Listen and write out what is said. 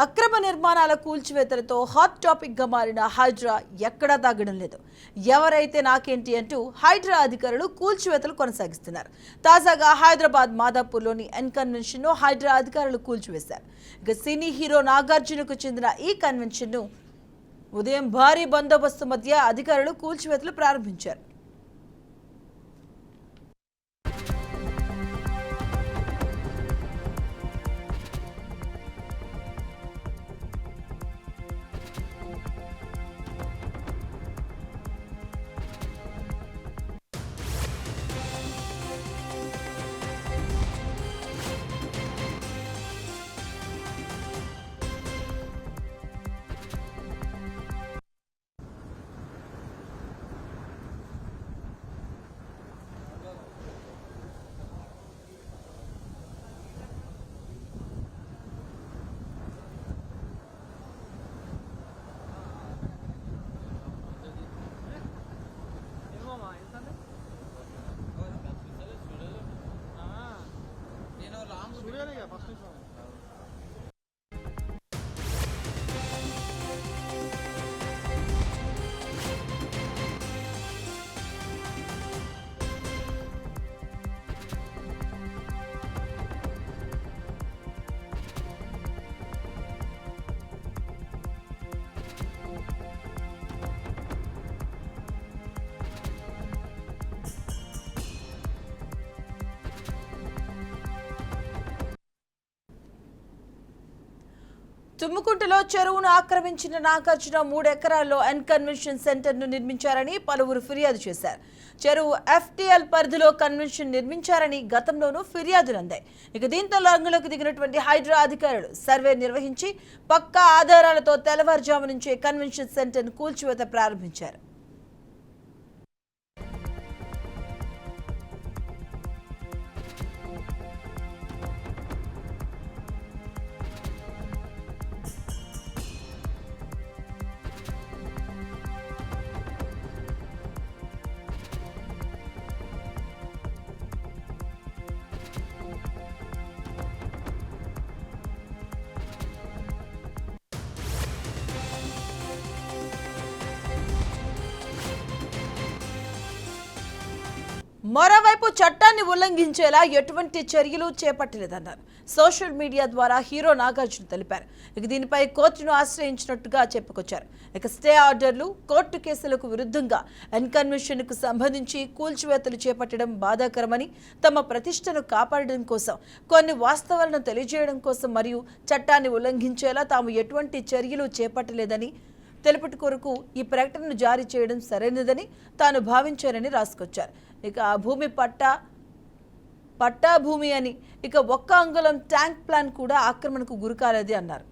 అక్రమ నిర్మాణాల కూల్చివేతలతో hot topic గా మారిన హైడ్రా ఎక్కడా తగ్గడం లేదు. ఎవరైతే నాకేంటి అంటూ హైడ్రా అధికారులు కూల్చివేతలు కొనసాగిస్తున్నారు. తాజాగా హైదరాబాద్ మాదాపూర్లోని కన్వెన్షన్ ను హైడ్రా అధికారులు కూల్చివేశారు. ఇక సినీ హీరో నాగార్జునకు చెందిన ఈ కన్వెన్షన్ ను ఉదయం భారీ బందోబస్తు మధ్య అధికారులు కూల్చివేతలు ప్రారంభించారు. తుమ్ముకుంటలో చెరువును ఆక్రమించిన నాగార్జున 3 ఎకరాల్లో కన్వెన్షన్ సెంటర్ ను నిర్మించారని పలువురు ఫిర్యాదు చేశారు. చెరువు FTL పరిధిలో కన్వెన్షన్ నిర్మించారని గతంలోనూ ఫిర్యాదులు అందాయి. ఇక దీంతో రంగంలోకి దిగినటువంటి హైడ్రా అధికారులు సర్వే నిర్వహించి పక్కా ఆధారాలతో తెల్లవారుజాము నుంచే కన్వెన్షన్ సెంటర్ ను కూల్చివేత ప్రారంభించారు. మరోవైపు చట్టాన్ని ఉల్లంఘించేలా ఎటువంటి చర్యలు చేపట్టలేదన్నారు. సోషల్ మీడియా ద్వారా హీరో నాగార్జున తెలిపారు. ఇక దీనిపై కోర్టును ఆశ్రయించినట్టుగా చెప్పుకొచ్చారు. ఇక స్టే ఆర్డర్లు, కోర్టు కేసులకు విరుద్ధంగా కన్వెన్షన్ కు సంబంధించి కూల్చివేతలు చేపట్టడం బాధాకరమని, తమ ప్రతిష్టను కాపాడడం కోసం, కొన్ని వాస్తవాలను తెలియజేయడం కోసం మరియు చట్టాన్ని ఉల్లంఘించేలా తాము ఎటువంటి చర్యలు చేపట్టలేదని తెలుపుట కొరకు ఈ ప్రకటనను జారీ చేయడం సరైనదని తాను భావించారని రాసుకొచ్చారు. ఇక ఆ భూమి పట్టా భూమి అని, ఇక ఒక్క అంగుళం ట్యాంక్ ప్లాన్ కూడా ఆక్రమణకు గురికాలేదని అన్నారు.